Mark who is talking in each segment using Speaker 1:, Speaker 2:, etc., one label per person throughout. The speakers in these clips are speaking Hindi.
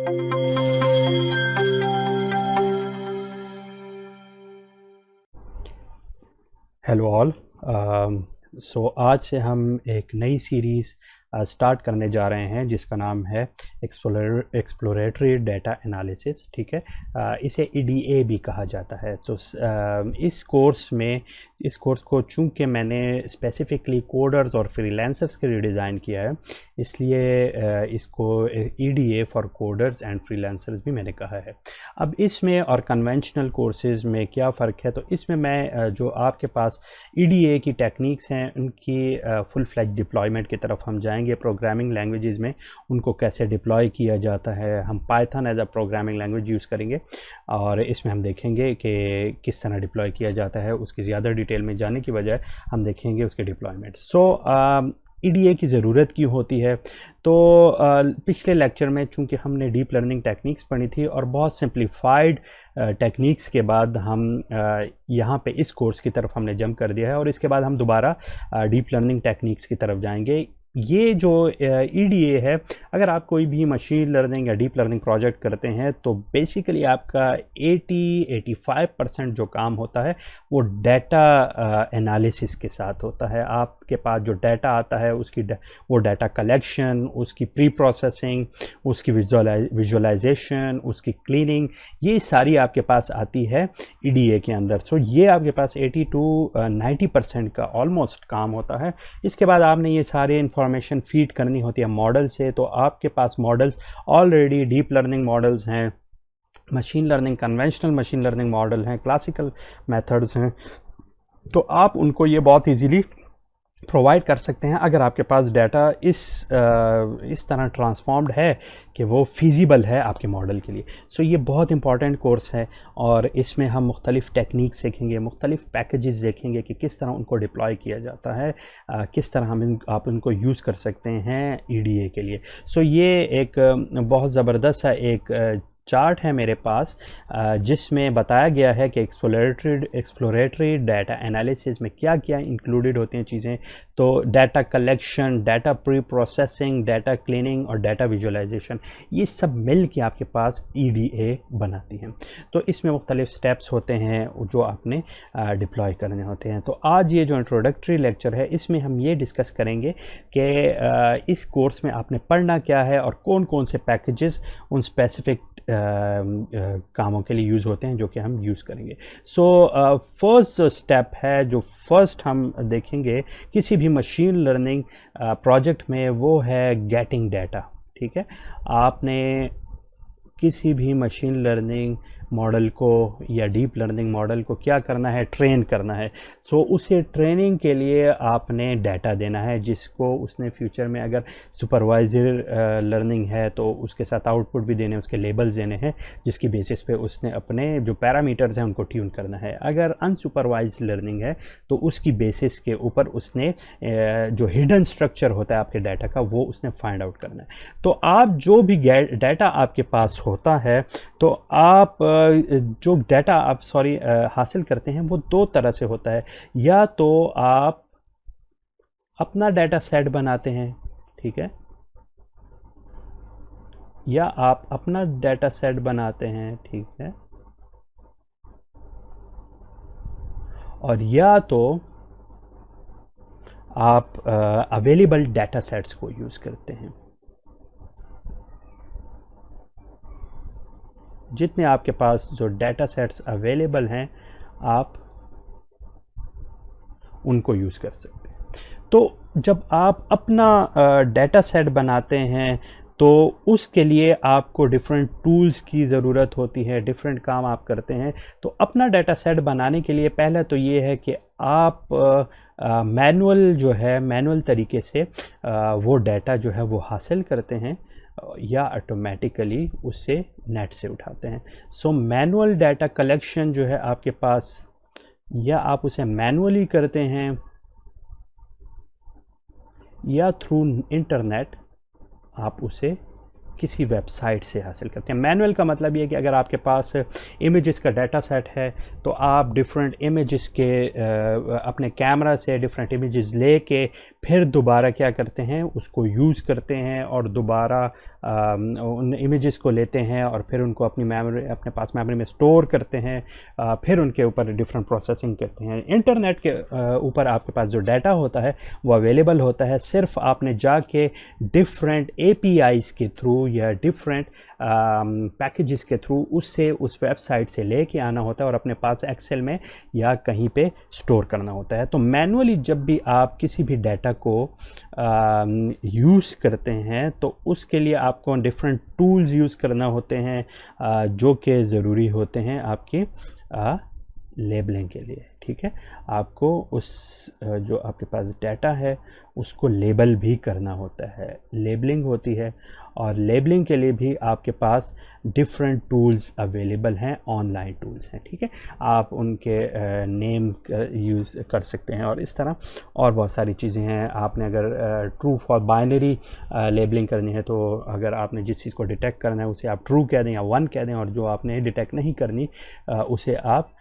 Speaker 1: Hello all. सो आज से हम एक नई सीरीज़ स्टार्ट करने जा रहे हैं जिसका नाम है एक्सप्लोरेटरी डेटा एनालिसिस। ठीक है, इसे EDA भी कहा जाता है। तो इस कोर्स को चूँकि मैंने स्पेसिफ़िकली कोडर्स और फ्रीलांसर्स के लिए डिज़ाइन किया है, इसलिए इसको EDA for coders and freelancers भी मैंने कहा है। अब इसमें और कन्वेंशनल कोर्सेज़ में क्या फ़र्क है, तो इसमें मैं जो आपके पास EDA की टेक्निक्स हैं उनकी फुल फ्लैज डिप्लॉयमेंट की तरफ हम जाएंगे। प्रोग्रामिंग लैंग्वेजेस में उनको कैसे डिप्लॉय किया जाता है, हम Python as a programming language use करेंगे और इसमें हम देखेंगे कि किस तरह डिप्लॉय किया जाता है। उसकी ज़्यादा डिटेल में जाने की बजाय हम देखेंगे उसके डिप्लॉयमेंट। EDA की ज़रूरत क्यों होती है, तो पिछले लेक्चर में चूंकि हमने डीप लर्निंग टेक्निक्स पढ़ी थी और बहुत सिंप्लीफाइड टेक्निक्स के बाद हम यहाँ पे इस कोर्स की तरफ हमने जंप कर दिया है और इसके बाद हम दोबारा डीप लर्निंग टेक्निक्स की तरफ जाएंगे। ये जो EDA है, अगर आप कोई भी मशीन लर्निंग या डीप लर्निंग प्रोजेक्ट करते हैं तो बेसिकली आपका 80-85% जो काम होता है वो डाटा एनालिसिस के साथ होता है। आपके पास जो डाटा आता है वो डाटा कलेक्शन, उसकी प्री प्रोसेसिंग, उसकी विजुअलाइजेशन, उसकी क्लीनिंग, ये सारी आपके पास आती है EDA के अंदर। सो ये आपके पास 80-90% का ऑलमोस्ट काम होता है। इसके बाद आपने ये सारे इंफॉर्मेशन फीड करनी होती है मॉडल से। तो आपके पास models already deep learning models हैं, machine learning, conventional machine learning model हैं, क्लासिकल मेथड्स हैं। तो आप उनको ये बहुत इजीली प्रोवाइड कर सकते हैं अगर आपके पास डाटा इस तरह ट्रांसफॉर्म्ड है कि वो फिजिबल है आपके मॉडल के लिए। सो ये बहुत इंपॉर्टेंट कोर्स है और इसमें हम मुख्तलिफ़ टेक्निक सीखेंगे, मुख्तलिफ़ पैकेजेस देखेंगे कि किस तरह उनको डिप्लॉय किया जाता है, किस तरह आप उनको यूज़ कर सकते हैं EDA के लिए। सो ये एक बहुत ज़बरदस्त सा एक चार्ट है मेरे पास जिसमें बताया गया है कि एक्सप्लोरेटरी डाटा एनालिसिस में क्या क्या इंक्लूडेड होती हैं चीज़ें। तो data collection, data pre processing, data cleaning और डाटा विजुअलाइजेशन, ये सब मिल के आपके पास EDA बनाती हैं। तो इसमें मुख्तलिफ स्टेप्स होते हैं जो आपने डिप्लॉय करने होते हैं। तो आज ये जो इंट्रोडक्टरी लेक्चर है इसमें हम ये डिस्कस करेंगे कि इस कोर्स में आपने पढ़ना क्या है और कौन कौन से पैकेजेस उन स्पेसिफिक कामों के लिए यूज़ होते हैं जो कि हम यूज़ करेंगे। फर्स्ट स्टेप है जो फर्स्ट हम देखेंगे किसी भी मशीन लर्निंग प्रोजेक्ट में, वो है गेटिंग डाटा। ठीक है, आपने किसी भी मशीन लर्निंग मॉडल को या डीप लर्निंग मॉडल को क्या करना है, ट्रेन करना है। सो उसे ट्रेनिंग के लिए आपने डाटा देना है जिसको उसने फ्यूचर में, अगर सुपरवाइजर लर्निंग है तो उसके साथ आउटपुट भी देने, उसके लेबल्स देने हैं जिसकी बेसिस पे उसने अपने जो पैरामीटर्स हैं उनको ट्यून करना है। अगर अनसुपरवाइज लर्निंग है तो उसकी बेसिस के ऊपर उसने जो हिडन स्ट्रक्चर होता है आपके डाटा का वो उसने फाइंड आउट करना है। तो आप जो भी डाटा आपके पास होता है, तो आप जो डाटा आप हासिल करते हैं वो दो तरह से होता है। या तो आप अपना डाटा सेट बनाते हैं, ठीक है, या आप अपना डाटा सेट बनाते हैं, ठीक है, और या तो आप अवेलेबल डाटा सेट्स को यूज़ करते हैं। जितने आपके पास जो डाटा सेट्स अवेलेबल हैं आप उनको यूज़ कर सकते हैं। तो जब आप अपना डाटा सेट बनाते हैं तो उसके लिए आपको डिफरेंट टूल्स की ज़रूरत होती है, डिफरेंट काम आप करते हैं। तो अपना डाटा सेट बनाने के लिए पहले तो ये है कि आप मैनुअल तरीके से वो डाटा जो है वो हासिल करते हैं या ऑटोमेटिकली उससे नेट से उठाते हैं। सो मैनुअल डाटा कलेक्शन जो है आपके पास, या आप उसे मैनुअली करते हैं या थ्रू इंटरनेट आप उसे किसी वेबसाइट से हासिल करते हैं। मैनुअल का मतलब ये है कि अगर आपके पास इमेजेस का डाटा सेट है तो आप डिफरेंट इमेजेस के अपने कैमरा से डिफरेंट इमेजेस लेके फिर दोबारा क्या करते हैं, उसको यूज़ करते हैं और दोबारा उन इमेजेस को लेते हैं और फिर उनको अपनी मेमोरी, अपने पास मेमोरी में स्टोर करते हैं, फिर उनके ऊपर डिफरेंट प्रोसेसिंग करते हैं। इंटरनेट के ऊपर आपके पास जो डाटा होता है वो अवेलेबल होता है, सिर्फ आपने जाके डिफरेंट APIs के थ्रू या डिफरेंट पैकेजेस के थ्रू उससे उस वेबसाइट से लेके आना होता है और अपने पास एक्सेल में या कहीं पे स्टोर करना होता है। तो मैनुअली जब भी आप किसी भी डाटा को यूज़ करते हैं तो उसके लिए आपको डिफरेंट टूल्स यूज़ करना होते हैं, जो कि ज़रूरी होते हैं आपकी लेबलिंग के लिए। ठीक है, आपको उस जो आपके पास डाटा है उसको लेबल भी करना होता है, लेबलिंग होती है, और लेबलिंग के लिए भी आपके पास डिफरेंट टूल्स अवेलेबल हैं, ऑनलाइन टूल्स हैं। ठीक है, आप उनके नेम यूज़ कर सकते हैं और इस तरह और बहुत सारी चीज़ें हैं। आपने अगर ट्रू फॉर बाइनरी लेबलिंग करनी है तो अगर आपने जिस चीज़ को डिटेक्ट करना है उसे आप ट्रू कह दें या 1 कह दें, और जो आपने डिटेक्ट नहीं करनी उसे आप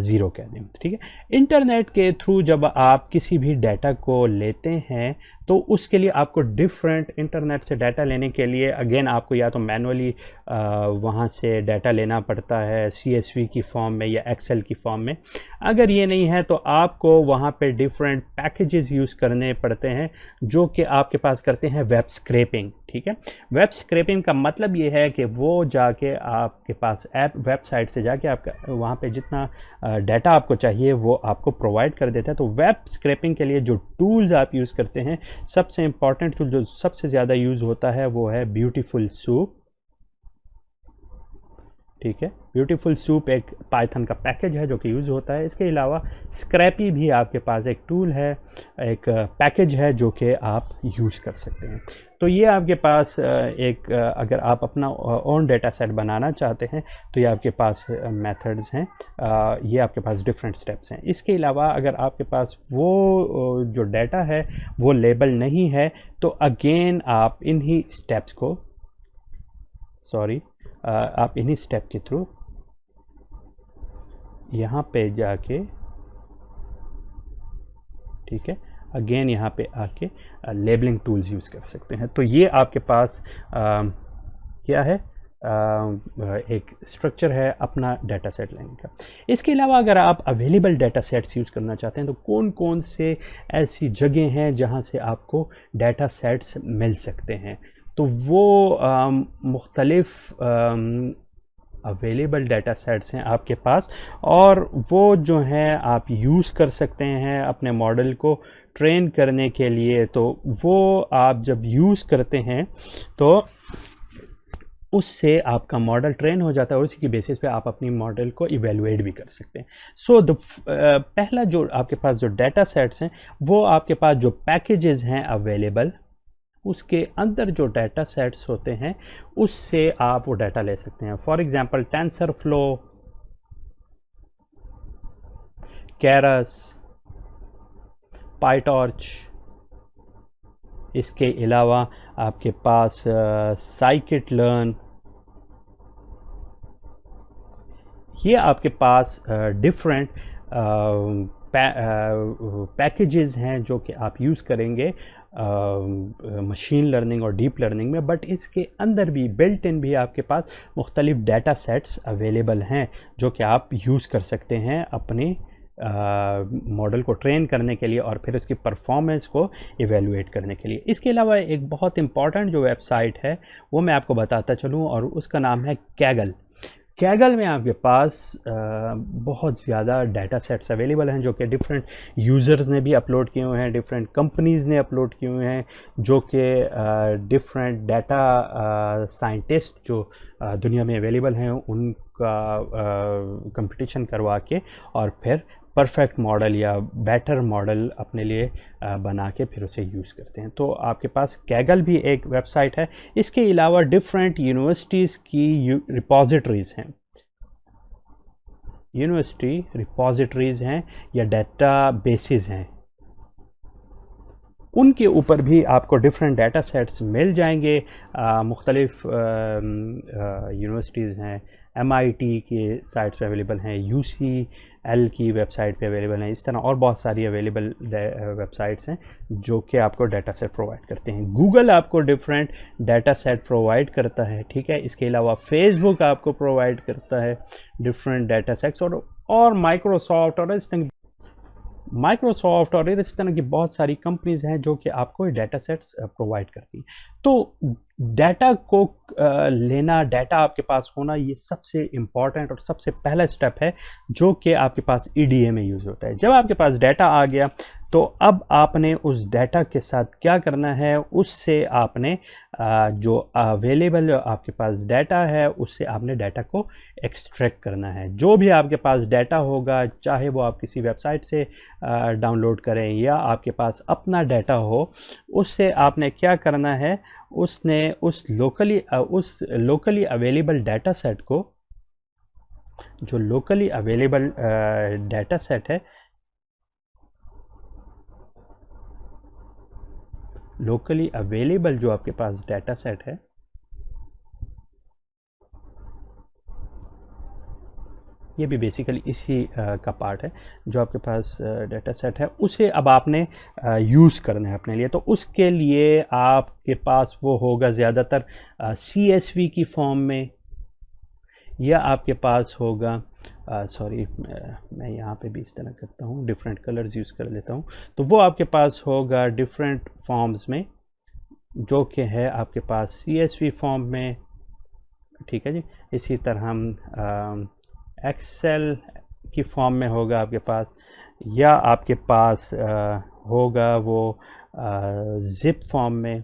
Speaker 1: 0 कह दें। ठीक है, इंटरनेट के थ्रू जब आप किसी भी डाटा को लेते हैं तो उसके लिए आपको डिफरेंट, इंटरनेट से डाटा लेने के लिए अगेन आपको या तो मैनुअली वहाँ से डाटा लेना पड़ता है CSV की फॉर्म में या एक्सेल की फॉर्म में। अगर ये नहीं है तो आपको वहाँ पे डिफरेंट पैकेजेस यूज़ करने पड़ते हैं जो कि आपके पास करते हैं वेब स्क्रैपिंग। ठीक है, वेब स्क्रैपिंग का मतलब ये है कि वो जाके आपके पास ऐप वेबसाइट से जाके आपका वहाँ पे जितना डाटा आपको चाहिए वो आपको प्रोवाइड कर देता है। तो वेब स्क्रैपिंग के लिए जो टूल्स आप यूज़ करते हैं, सबसे इम्पॉर्टेंट टूल जो सबसे ज़्यादा यूज़ होता है वो है ब्यूटीफुल सूप। ठीक है, ब्यूटीफुल सूप एक पाइथन का पैकेज है जो कि यूज़ होता है। इसके अलावा स्क्रैपी भी आपके पास एक टूल है, एक पैकेज है जो कि आप यूज़ कर सकते हैं। तो ये आपके पास एक अगर आप अपना ओन डेटा सेट बनाना चाहते हैं तो ये आपके पास मेथड्स हैं, ये आपके पास डिफरेंट स्टेप्स हैं। इसके अलावा अगर आपके पास वो जो डाटा है वो लेबल नहीं है तो अगेन आप इन्हीं स्टेप्स को आप इन्हीं स्टेप के थ्रू यहाँ पे जाके, ठीक है, अगेन यहाँ पे आके लेबलिंग टूल्स यूज़ कर सकते हैं। तो ये आपके पास क्या है, एक स्ट्रक्चर है अपना डाटा सेट लेने का। इसके अलावा अगर आप अवेलेबल डाटा सेट्स यूज़ करना चाहते हैं तो कौन कौन से ऐसी जगह हैं जहाँ से आपको डाटा सेट्स मिल सकते हैं, तो वो मुख्तलिफ़ अवेलेबल डाटा सेट्स हैं आपके पास, और वो जो हैं आप यूज़ कर सकते हैं अपने मॉडल को ट्रेन करने के लिए। तो वो आप जब यूज़ करते हैं तो उससे आपका मॉडल ट्रेन हो जाता है और उसी की बेसिस पे आप अपनी मॉडल को इवेलुएट भी कर सकते हैं। सो पहला जो आपके पास जो डाटा सेट्स हैं वो आपके पास जो पैकेजेस हैं अवेलेबल, उसके अंदर जो डाटा सेट्स होते हैं उससे आप वो डाटा ले सकते हैं। For example TensorFlow, Keras, PyTorch, इसके अलावा आपके पास साइकिट लर्न, ये आपके पास डिफरेंट पैकेजेस हैं जो कि आप यूज़ करेंगे मशीन लर्निंग और डीप लर्निंग में। बट इसके अंदर भी बिल्ट इन भी आपके पास मुख्तलिफ डाटा सेट्स अवेलेबल हैं जो कि आप यूज़ कर सकते हैं अपने मॉडल को ट्रेन करने के लिए और फिर उसकी परफॉर्मेंस को इवेलुएट करने के लिए। इसके अलावा एक बहुत इंपॉर्टेंट जो वेबसाइट है वो मैं आपको बताता चलूँ, और उसका नाम है कैगल। कैगल में आपके पास बहुत ज़्यादा डाटा सेट्स अवेलेबल हैं जो कि डिफरेंट यूज़र्स ने भी अपलोड किए हुए हैं, डिफरेंट कंपनीज़ ने अपलोड किए हुए हैं, जो कि डिफरेंट डाटा साइंटिस्ट जो दुनिया में अवेलेबल हैं उनका कंपटीशन करवा के और फिर परफेक्ट मॉडल या बेटर मॉडल अपने लिए बना के फिर उसे यूज़ करते हैं। तो आपके पास कैगल भी एक वेबसाइट है। इसके अलावा डिफरेंट यूनिवर्सिटीज़ की रिपोजिटरीज़ हैं, यूनिवर्सिटी रिपोजिटरीज़ हैं या डेटा बेसिस हैं, उनके ऊपर भी आपको डिफरेंट डाटा सेट्स मिल जाएंगे। मुख्तलिफ यूनिवर्सिटीज़ हैं, MIT के साइट्स पे अवेलेबल हैं, UCL की वेबसाइट पे अवेलेबल हैं, इस तरह और बहुत सारी अवेलेबल वेबसाइट्स हैं जो कि आपको डाटा सेट प्रोवाइड करते हैं। गूगल आपको डिफरेंट डाटा सेट प्रोवाइड करता है, ठीक है। इसके अलावा फेसबुक आपको प्रोवाइड करता है डिफरेंट डाटा सेट्स, और माइक्रोसॉफ्ट और इस तरह की बहुत सारी कंपनीज हैं जो कि आपको डाटा सेट्स प्रोवाइड करती हैं। तो डाटा को लेना, डाटा आपके पास होना, ये सबसे इम्पॉर्टेंट और सबसे पहला स्टेप है जो कि आपके पास EDA में यूज़ होता है। जब आपके पास डाटा आ गया तो अब आपने उस डाटा के साथ क्या करना है, उससे आपने जो अवेलेबल आपके पास डाटा है उससे आपने डाटा को एक्सट्रैक्ट करना है। जो भी आपके पास डाटा होगा, चाहे वो आप किसी वेबसाइट से डाउनलोड करें या आपके पास अपना डाटा हो, उससे आपने क्या करना है, उस लोकली अवेलेबल डाटा सेट को, जो लोकली अवेलेबल डाटा सेट है, लोकली अवेलेबल जो आपके पास डाटा सेट है, ये भी बेसिकली इसी का पार्ट है। जो आपके पास डाटा सेट है उसे अब आपने यूज़ करना है अपने लिए। तो उसके लिए आपके पास वो होगा ज़्यादातर CSV की फॉर्म में, या आपके पास होगा सॉरी मैं यहाँ पे भी इस तरह करता हूँ, डिफरेंट कलर्स यूज़ कर लेता हूँ। तो वो आपके पास होगा डिफरेंट फॉर्म्स में, जो कि है आपके पास CSV फॉर्म में, ठीक है जी। इसी तरह हम एक्सेल की फॉर्म में होगा आपके पास, या आपके पास होगा वो ज़िप फॉर्म में,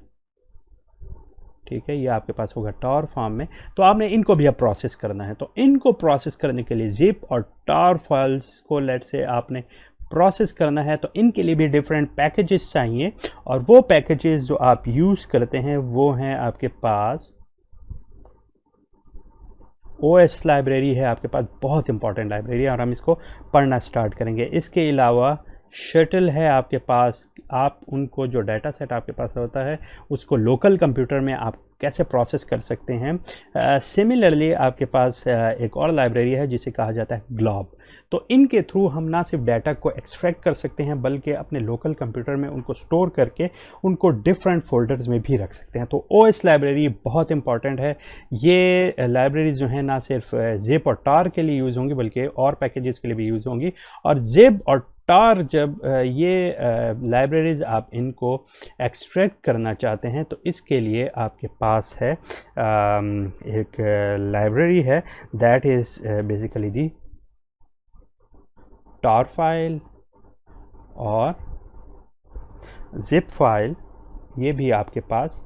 Speaker 1: ठीक है। ये आपके पास होगा टॉर फॉर्म में। तो आपने इनको भी अब प्रोसेस करना है। तो इनको प्रोसेस करने के लिए ज़िप और टॉर फाइल्स को लेट से आपने प्रोसेस करना है, तो इनके लिए भी डिफरेंट पैकेजेस चाहिए, और वो पैकेजेस जो आप यूज़ करते हैं वो हैं आपके पास OS लाइब्रेरी है आपके पास, बहुत इंपॉर्टेंट लाइब्रेरी है, और हम इसको पढ़ना स्टार्ट करेंगे। इसके अलावा शटल है आपके पास। आप उनको, जो डाटा सेट आपके पास होता है उसको लोकल कंप्यूटर में आप कैसे प्रोसेस कर सकते हैं। सिमिलरली आपके पास एक और लाइब्रेरी है जिसे कहा जाता है ग्लॉब। तो इनके थ्रू हम ना सिर्फ डाटा को एक्सट्रैक्ट कर सकते हैं बल्कि अपने लोकल कंप्यूटर में उनको स्टोर करके उनको डिफरेंट फोल्डर्स में भी रख सकते हैं। तो OS लाइब्रेरी बहुत इंपॉर्टेंट है। ये लाइब्रेरीज जो है ना सिर्फ ज़िप और टार के लिए यूज़ होंगी बल्कि और पैकेजेस के लिए भी यूज़ होंगी। और ज़िप और टार जब ये लाइब्रेरीज आप इनको एक्सट्रैक्ट करना चाहते हैं तो इसके लिए आपके पास है एक लाइब्रेरी है, that is basically the tar file और ज़िप फाइल। ये भी आपके पास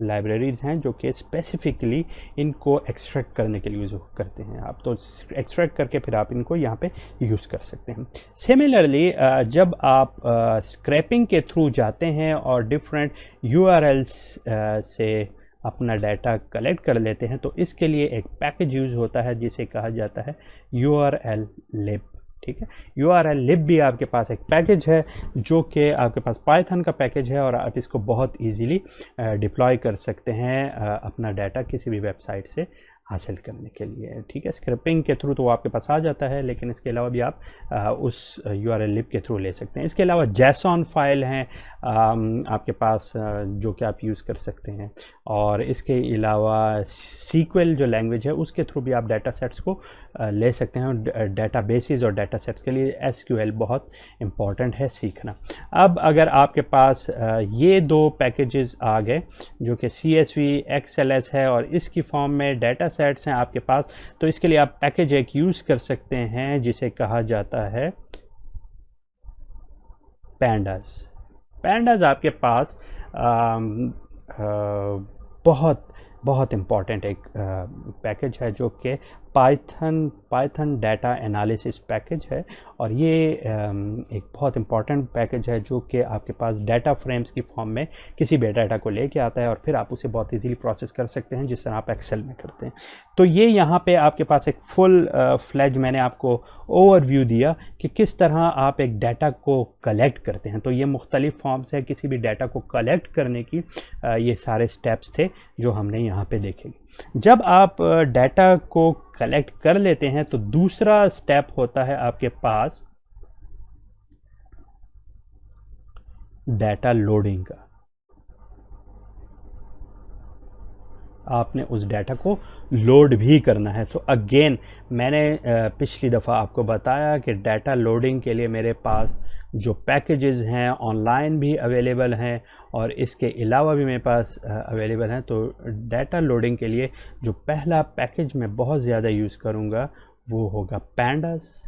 Speaker 1: लाइब्रेरीज हैं जो कि स्पेसिफिकली इनको एक्सट्रैक्ट करने के लिए यूज़ करते हैं। आप तो एक्सट्रैक्ट करके फिर आप इनको यहाँ पे यूज़ कर सकते हैं। सिमिलरली जब आप स्क्रैपिंग के थ्रू जाते हैं और डिफरेंट URLs से अपना डाटा कलेक्ट कर लेते हैं तो इसके लिए एक पैकेज यूज़ होता है जिसे कहा जाता है URL lib, ठीक है। URL lib भी आपके पास एक पैकेज है जो कि आपके पास पाइथन का पैकेज है, और आप इसको बहुत इजीली डिप्लॉय कर सकते हैं अपना डाटा किसी भी वेबसाइट से हासिल करने के लिए, ठीक है। स्क्रैपिंग के थ्रू तो वो आपके पास आ जाता है, लेकिन इसके अलावा भी आप उस URL lib के थ्रू ले सकते हैं। इसके अलावा JSON फाइल हैं आपके पास जो कि आप यूज़ कर सकते हैं, और इसके अलावा SQL जो लैंग्वेज है उसके थ्रू भी आप डाटा सेट्स को ले सकते हैं। डाटा बेसिस और डाटा सेट्स के लिए SQL बहुत इम्पॉर्टेंट है सीखना। अब अगर आपके पास ये दो पैकेजेस आ गए जो कि CSV XLS है और इसकी फॉर्म में डाटा सेट्स हैं आपके पास, तो इसके लिए आप पैकेज एक यूज़ कर सकते हैं जिसे कहा जाता है पैंडास। आपके पास बहुत बहुत इम्पॉर्टेंट एक पैकेज है जो कि पाइथन डाटा एनालिसिस पैकेज है। और ये एक बहुत इम्पॉर्टेंट पैकेज है जो कि आपके पास डाटा फ्रेम्स की फॉर्म में किसी भी डाटा को लेके आता है और फिर आप उसे बहुत इजीली प्रोसेस कर सकते हैं जिस तरह आप एक्सेल में करते हैं। तो ये यहाँ पे आपके पास एक फुल फ्लैज मैंने आपको ओवरव्यू दिया कि किस तरह आप एक डाटा को कलेक्ट करते हैं। तो ये मुख्तलिफ फॉर्म्स है किसी भी डाटा को कलेक्ट करने की, ये सारे स्टेप्स थे जो हमने यहाँ पे देखे। जब आप डाटा को कलेक्ट कर लेते हैं तो दूसरा स्टेप होता है आपके पास डाटा लोडिंग का। आपने उस डाटा को लोड भी करना है। तो अगेन मैंने पिछली दफ़ा आपको बताया कि डाटा लोडिंग के लिए मेरे पास जो पैकेजेस हैं ऑनलाइन भी अवेलेबल हैं और इसके अलावा भी मेरे पास अवेलेबल हैं। तो डाटा लोडिंग के लिए जो पहला पैकेज मैं बहुत ज़्यादा यूज़ करूँगा वो होगा पैंडास।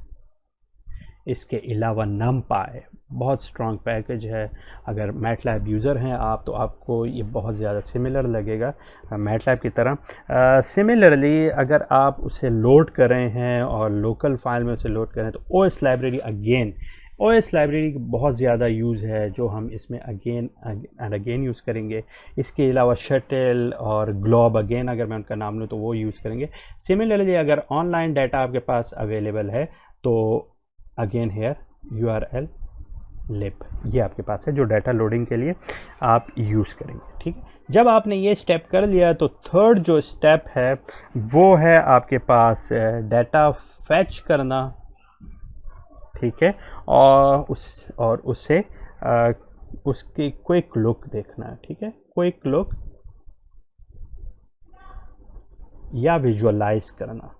Speaker 1: इसके अलावा NumPy बहुत स्ट्रॉन्ग पैकेज है। अगर मैटलैब यूज़र हैं आप तो आपको ये बहुत ज़्यादा सिमिलर लगेगा मैटलैब की तरह। सिमिलरली अगर आप उसे लोड कर रहे हैं और लोकल फाइल में उसे लोड करें तो OS library, again OS library की बहुत ज़्यादा यूज़ है जो हम इसमें अगेन एंड अगेन यूज़ करेंगे। इसके अलावा शटल और ग्लोब, अगेन अगर मैं उनका नाम लूँ तो वो यूज़ करेंगे। सिमिलरली अगर ऑनलाइन डाटा आपके पास अवेलेबल है तो अगेन हेयर URL लिब ये आपके पास है जो डाटा लोडिंग के लिए आप यूज़ करेंगे। ठीक है, जब आपने ये स्टेप कर लिया तो थर्ड जो स्टेप है वो है आपके पास डाटा फैच करना। ठीक है, और उससे उसकी क्विक लुक देखना। ठीक है, क्विक लुक या विजुअलाइज करना,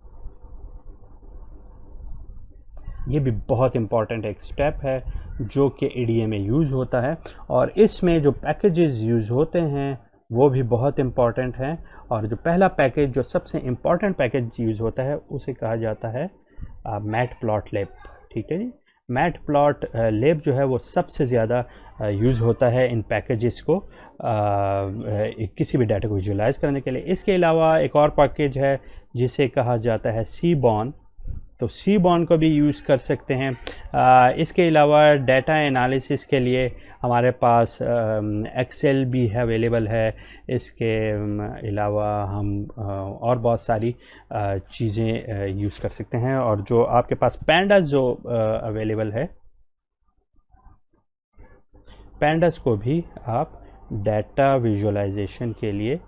Speaker 1: ये भी बहुत इंपॉर्टेंट एक स्टेप है जो कि EDA में यूज़ होता है। और इसमें जो पैकेजेस यूज़ होते हैं वो भी बहुत इंपॉर्टेंट हैं। और जो पहला पैकेज जो सबसे इम्पॉर्टेंट पैकेज यूज़ होता है उसे कहा जाता है मैटप्लॉटलिब। ठीक है जी, मैटप्लॉटलिब जो है वो सबसे ज़्यादा यूज़ होता है इन पैकेजेस को किसी भी डाटा को विजुअलाइज करने के लिए। इसके अलावा एक और पैकेज है जिसे कहा जाता है सीबॉर्न, तो सीबॉर्न को भी यूज़ कर सकते हैं। इसके अलावा डाटा एनालिसिस के लिए हमारे पास एक्सेल भी है अवेलेबल है। इसके अलावा हम और बहुत सारी चीज़ें यूज़ कर सकते हैं। और जो आपके पास पैंडास जो अवेलेबल है, पैंडास को भी आप डाटा विजुअलाइजेशन के लिए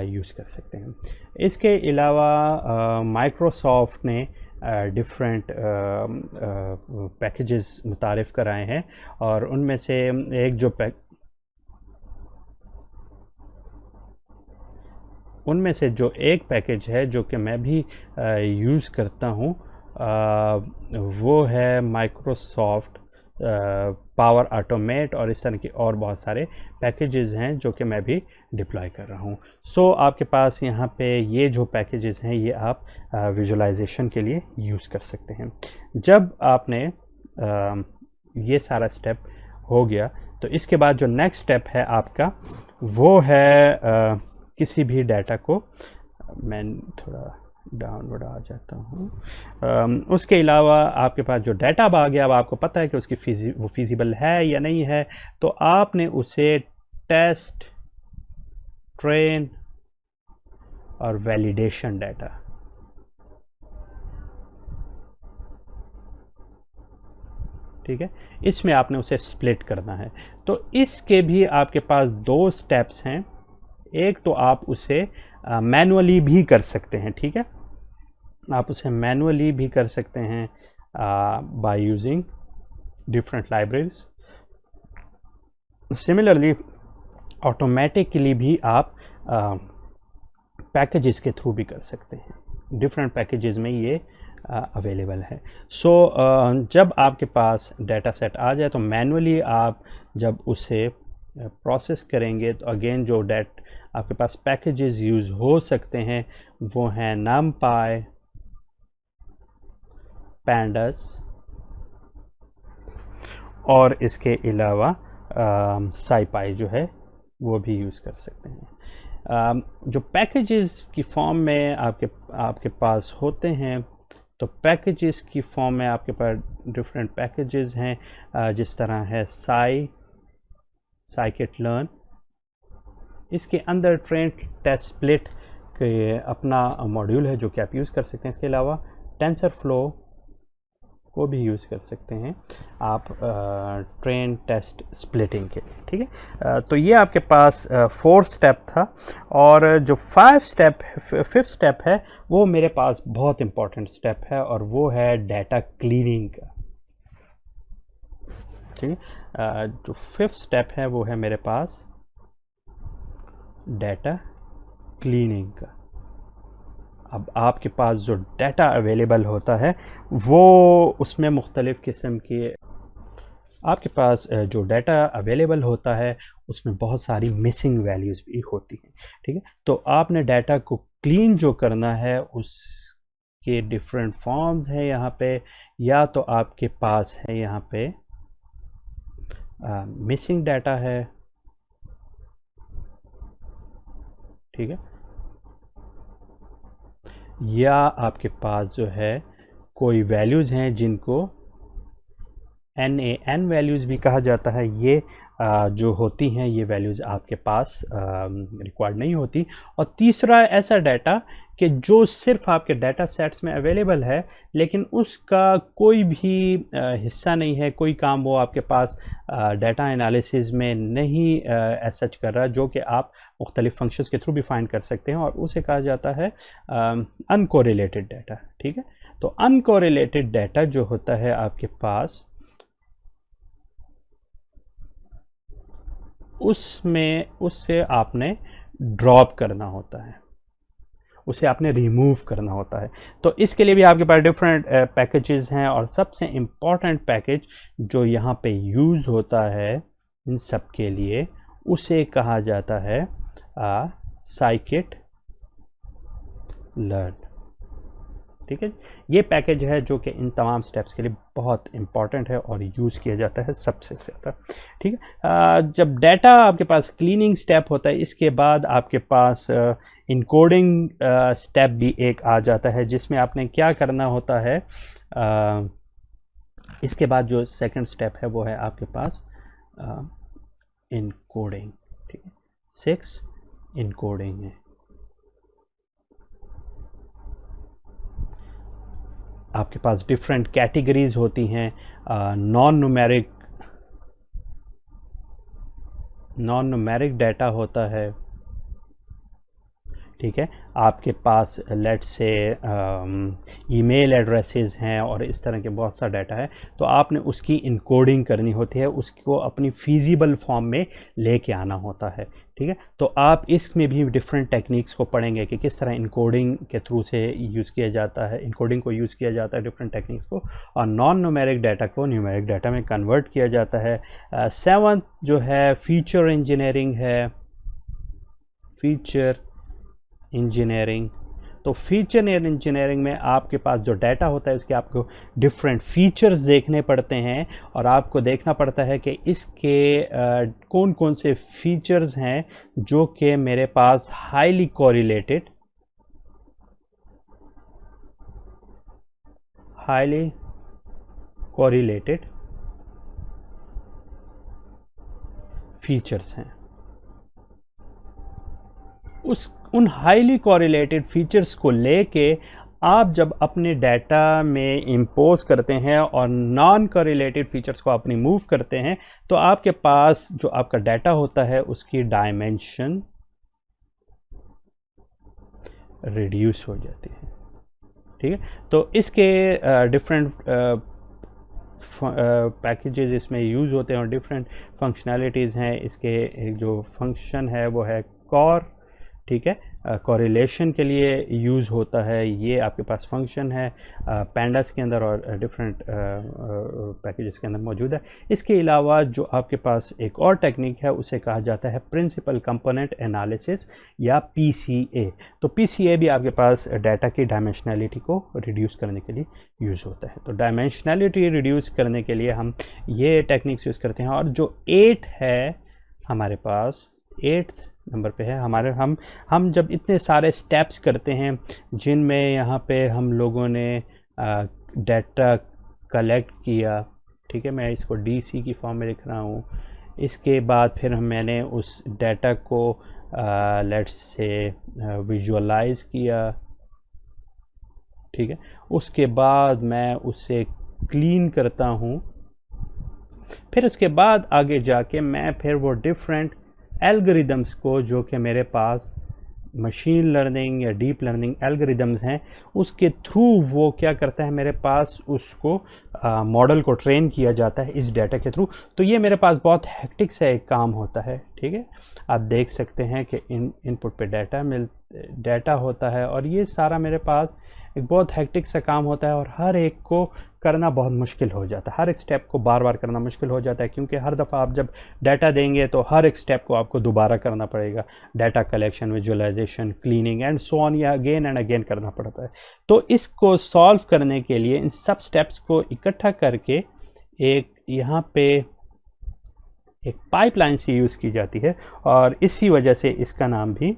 Speaker 1: यूज़ कर सकते हैं। इसके अलावा माइक्रोसॉफ्ट ने डिफरेंट पैकेजेस मुतारिफ़ कराए हैं और उनमें से एक जो उनमें से जो एक पैकेज है जो कि मैं भी यूज़ करता हूँ वो है माइक्रोसॉफ्ट पावर ऑटोमेट, और इस तरह के और बहुत सारे पैकेजेस हैं जो कि मैं भी डिप्लॉय कर रहा हूँ। सो आपके पास यहाँ पे ये जो पैकेजेस हैं ये आप विजुअलाइजेशन के लिए यूज़ कर सकते हैं। जब आपने ये सारा स्टेप हो गया तो इसके बाद जो नेक्स्ट स्टेप है आपका वो है किसी भी डाटा को, मैं थोड़ा डाउनलोड आ जाता हूँ। उसके अलावा आपके पास जो डाटा अब आ गया, अब आपको पता है कि उसकी वो फिजिबल है या नहीं है, तो आपने उसे टेस्ट, ट्रेन और वैलिडेशन डाटा, ठीक है, इसमें आपने उसे स्प्लिट करना है। तो इसके भी आपके पास दो स्टेप्स हैं। एक तो आप उसे मैनुअली भी कर सकते हैं। ठीक है, आप उसे मैनुअली भी कर सकते हैं by using different libraries. Similarly automatically भी आप पैकेजेस के थ्रू भी कर सकते हैं। डिफरेंट पैकेजेस में ये अवेलेबल है। सो जब आपके पास डाटा सेट आ जाए तो मैनुअली आप जब उसे प्रोसेस करेंगे तो अगेन जो आपके पास पैकेजेस यूज़ हो सकते हैं वो हैं NumPy, पैंडास और इसके अलावा SciPy जो है वो भी यूज़ कर सकते हैं। जो पैकेजेस की फॉर्म में आपके पास होते हैं, तो पैकेजेस की फॉर्म में आपके पास डिफरेंट पैकेजेस हैं, जिस तरह है scikit-learn। इसके अंदर ट्रेन टेस्ट स्प्लिट के अपना मॉड्यूल है जो कि आप यूज़ कर सकते हैं। इसके अलावा टेंसरफ्लो को भी यूज़ कर सकते हैं आप ट्रेन टेस्ट स्प्लिटिंग के लिए, ठीक है। तो ये आपके पास 4 स्टेप था, और जो 5th स्टेप है वो मेरे पास बहुत इंपॉर्टेंट स्टेप है, और वो है डाटा क्लीनिंग का, ठीक है। जो 5th स्टेप है वो है मेरे पास डाटा क्लीनिंग का। अब आपके पास जो डाटा अवेलेबल होता है वो उसमें मुख्तलिफ़ किस्म के आपके पास जो डाटा अवेलेबल होता है उसमें बहुत सारी मिसिंग वैल्यूज़ भी होती हैं, ठीक है। तो आपने डाटा को क्लीन जो करना है उसके डिफरेंट फॉर्म्स हैं यहाँ पे, या तो आपके पास है यहाँ पे मिसिंग डाटा है, ठीक है, या आपके पास जो है कोई वैल्यूज़ हैं जिनको NaN वैल्यूज़ भी कहा जाता है। ये जो होती हैं ये वैल्यूज़ आपके पास रिक्वायर्ड नहीं होती। और तीसरा ऐसा डाटा कि जो सिर्फ आपके डाटा सेट्स में अवेलेबल है, लेकिन उसका कोई भी हिस्सा नहीं है, कोई काम वो आपके पास डाटा एनालिसिस में नहीं एज सच कर रहा, जो कि आप मुख्तलिफ फंक्शंस के थ्रू भी फाइंड कर सकते हैं, और उसे कहा जाता है अनकोरिलेटेड डाटा, ठीक है। तो अनकोरिलेटेड डाटा जो होता है आपके पास, उससे आपने ड्रॉप करना होता है, उसे आपने रिमूव करना होता है। तो इसके लिए भी आपके पास डिफरेंट पैकेजेस हैं, और सबसे इम्पॉर्टेंट पैकेज जो यहाँ पे यूज़ होता है इन सब के लिए, उसे कहा जाता है scikit-learn, ठीक है। ये पैकेज है जो कि इन तमाम स्टेप्स के लिए बहुत इंपॉर्टेंट है और यूज़ किया जाता है सबसे ज़्यादा, ठीक है। जब डाटा आपके पास क्लीनिंग स्टेप होता है, इसके बाद आपके पास इनकोडिंग स्टेप भी एक आ जाता है, जिसमें आपने क्या करना होता है। इसके बाद जो सेकंड स्टेप है वो है आपके पास इनकोडिंग, ठीक है। 6 इनकोडिंग है। आपके पास डिफरेंट कैटेगरीज होती हैं। नॉन न्यूमेरिक डाटा होता है, ठीक है। आपके पास लेट्स से ईमेल एड्रेसेस हैं और इस तरह के बहुत सा डाटा है, तो आपने उसकी इनकोडिंग करनी होती है, उसको अपनी फीजिबल फॉर्म में लेके आना होता है, ठीक है। तो आप इसमें भी डिफरेंट टेक्निक्स को पढ़ेंगे कि किस तरह इनकोडिंग के थ्रू से यूज़ किया जाता है, इनकोडिंग को यूज़ किया जाता है डिफरेंट टेक्निक्स को, और नॉन न्यूमेरिक डाटा को न्यूमेरिक डाटा में कन्वर्ट किया जाता है। 7th जो है फीचर इंजीनियरिंग है, फीचर इंजीनियरिंग। तो फीचर इंजीनियरिंग में आपके पास जो डाटा होता है इसके आपको डिफरेंट फीचर्स देखने पड़ते हैं, और आपको देखना पड़ता है कि इसके कौन कौन से फीचर्स हैं जो कि मेरे पास हाईली कोरिलेटेड फीचर्स हैं। उन हाईली कोरिलेटेड फीचर्स को लेके आप जब अपने डाटा में इंपोज करते हैं और नॉन कोरिलेटेड फीचर्स को आप रिमूव करते हैं, तो आपके पास जो आपका डाटा होता है उसकी डायमेंशन रिड्यूस हो जाती है, ठीक है। तो इसके डिफरेंट पैकेजेस इसमें यूज़ होते हैं और डिफरेंट फंक्शनैलिटीज़ हैं। इसके एक जो फंक्शन है वो है कॉर, ठीक है, कोरिलेशन के लिए यूज़ होता है। ये आपके पास फंक्शन है पैंडास के अंदर और डिफरेंट पैकेजेस के अंदर मौजूद है। इसके अलावा जो आपके पास एक और टेक्निक है उसे कहा जाता है प्रिंसिपल कंपोनेंट एनालिसिस या PCA। तो PCA भी आपके पास डाटा की डायमेंशनैलिटी को रिड्यूस करने के लिए यूज़ होता है। तो डायमेंशनैलिटी रिड्यूस करने के लिए हम ये टेक्निक्स यूज़ करते हैं। और जो 8 है हमारे पास, 8th नंबर पे है हमारे। हम जब इतने सारे स्टेप्स करते हैं जिनमें यहाँ पे हम लोगों ने डाटा कलेक्ट किया, ठीक है, मैं इसको DC की फॉर्म में लिख रहा हूँ। इसके बाद फिर मैंने उस डाटा को लेट्स से विजुअलाइज किया, ठीक है। उसके बाद मैं उसे क्लीन करता हूँ, फिर उसके बाद आगे जाके मैं फिर वो डिफरेंट एल्गोरिदम्स को जो कि मेरे पास मशीन लर्निंग या डीप लर्निंग एल्गोरिदम्स हैं उसके थ्रू वो क्या करता है, मेरे पास उसको मॉडल को ट्रेन किया जाता है इस डाटा के थ्रू। तो ये मेरे पास बहुत हेक्टिक सा एक काम होता है, ठीक है। आप देख सकते हैं कि इनपुट पे डाटा होता है और ये सारा मेरे पास एक बहुत हेक्टिक सा काम होता है और हर एक को करना बहुत मुश्किल हो जाता है, हर एक स्टेप को बार बार करना मुश्किल हो जाता है, क्योंकि हर दफ़ा आप जब डाटा देंगे तो हर एक स्टेप को आपको दोबारा करना पड़ेगा। Data collection, visualisation, cleaning and so on, या अगेन एंड अगेन करना पड़ता है। तो इसको सॉल्व करने के लिए इन सब स्टेप्स को इकट्ठा करके एक यहाँ पे एक पाइपलाइन से यूज़ की जाती है और इसी वजह से इसका नाम भी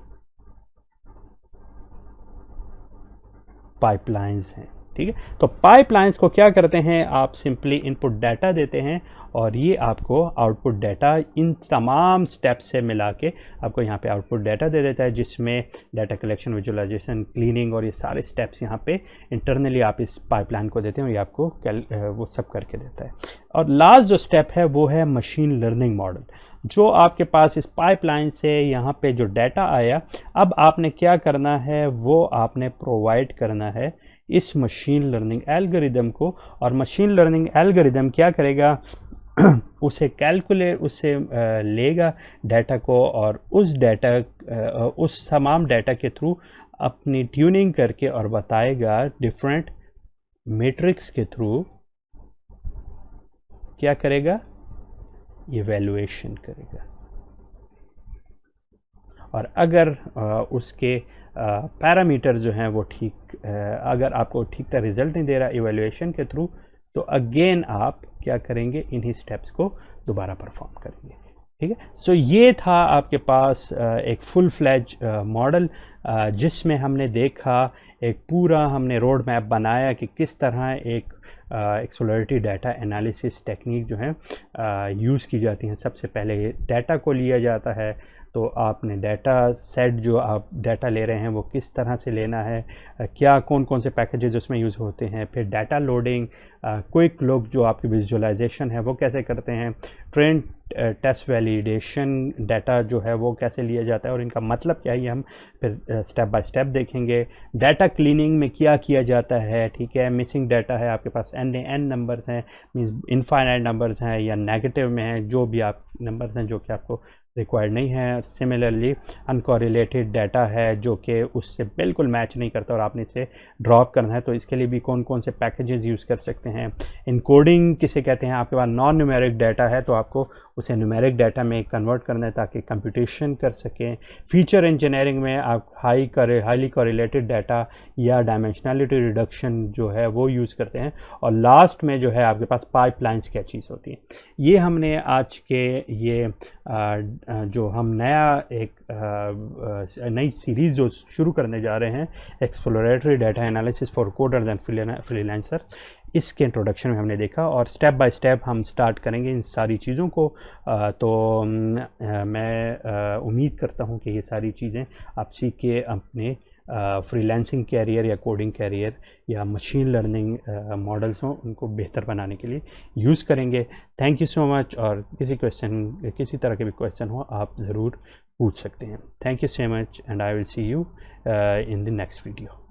Speaker 1: पाइपलाइंस हैं, ठीक है। तो पाइपलाइंस को क्या करते हैं, आप सिंपली इनपुट डाटा देते हैं और ये आपको आउटपुट डाटा इन तमाम स्टेप्स से मिला के आपको यहाँ पे आउटपुट डाटा दे देता है, जिसमें डाटा कलेक्शन, विजुअलाइजेशन, क्लीनिंग और ये सारे स्टेप्स यहाँ पे इंटरनली आप इस पाइपलाइन को देते हैं और ये आपको वो सब करके देता है। और लास्ट जो स्टेप है वो है मशीन लर्निंग मॉडल, जो आपके पास इस पाइपलाइन से यहाँ पे जो डाटा आया, अब आपने क्या करना है, वो आपने प्रोवाइड करना है इस मशीन लर्निंग एल्गोरिदम को। और मशीन लर्निंग एल्गोरिदम क्या करेगा, उसे लेगा डाटा को और उस तमाम डाटा के थ्रू अपनी ट्यूनिंग करके और बताएगा डिफरेंट मैट्रिक्स के थ्रू क्या करेगा, इवैल्यूएशन करेगा। और अगर उसके पैरामीटर जो हैं वो अगर आपको ठीक तरह रिजल्ट नहीं दे रहा इवैल्यूएशन के थ्रू, तो अगेन आप क्या करेंगे, इन्हीं स्टेप्स को दोबारा परफॉर्म करेंगे, ठीक है। सो ये था आपके पास एक फुल फ्लैज मॉडल जिसमें हमने देखा, एक पूरा हमने रोड मैप बनाया कि किस तरह एक एक्सप्लोरेटरी डाटा एनालिसिस टेक्निक जो है यूज़ की जाती हैं। सबसे पहले डाटा को लिया जाता है, तो आपने डाटा सेट जो आप डाटा ले रहे हैं वो किस तरह से लेना है, क्या कौन कौन से पैकेजेस उसमें यूज़ होते हैं, फिर डाटा लोडिंग, क्विक लुक जो आपकी विजुअलाइजेशन है वो कैसे करते हैं, ट्रेन टेस्ट वैलिडेशन डाटा जो है वो कैसे लिया जाता है और इनका मतलब क्या है, ये हम फिर स्टेप बाय स्टेप देखेंगे। डाटा क्लीनिंग में क्या किया जाता है, ठीक है, मिसिंग डाटा है आपके पास, एन नंबर्स हैं, मीन्स इनफाइनाइट नंबर्स हैं या नेगेटिव में हैं, जो भी आप नंबर्स हैं जो कि आपको रिक्वायर्ड नहीं है। सिमिलरली अनकोरिलेटेड डाटा है जो कि उससे बिल्कुल मैच नहीं करता और आपने इसे ड्रॉप करना है, तो इसके लिए भी कौन कौन से पैकेजेस यूज़ कर सकते हैं। इनकोडिंग किसे कहते हैं, आपके पास नॉन न्यूमेरिक डाटा है तो आपको उसे न्यूमेरिक डाटा में कन्वर्ट करना है ताकि कंप्यूटेशन कर सकें। फीचर इंजीनियरिंग में आप हाईली कोरिलेटेड डाटा या डायमेंशनलिटी रिडक्शन जो है वो यूज़ करते हैं। और लास्ट में जो है आपके पास पाइपलाइन स्केचेस होती हैं। ये हमने आज के ये जो हम नई सीरीज़ जो शुरू करने जा रहे हैं, exploratory data analysis for coders and freelancer, इसके इंट्रोडक्शन में हमने देखा और स्टेप बाय स्टेप हम स्टार्ट करेंगे इन सारी चीज़ों को। तो मैं उम्मीद करता हूँ कि ये सारी चीज़ें आप सीख के अपने फ्रीलांसिंग कैरियर या कोडिंग कैरियर या मशीन लर्निंग मॉडल्स हों उनको बेहतर बनाने के लिए यूज़ करेंगे। Thank you so much. और किसी तरह के भी क्वेश्चन हो आप ज़रूर पूछ सकते हैं। Thank you so much and I will see you in the next video.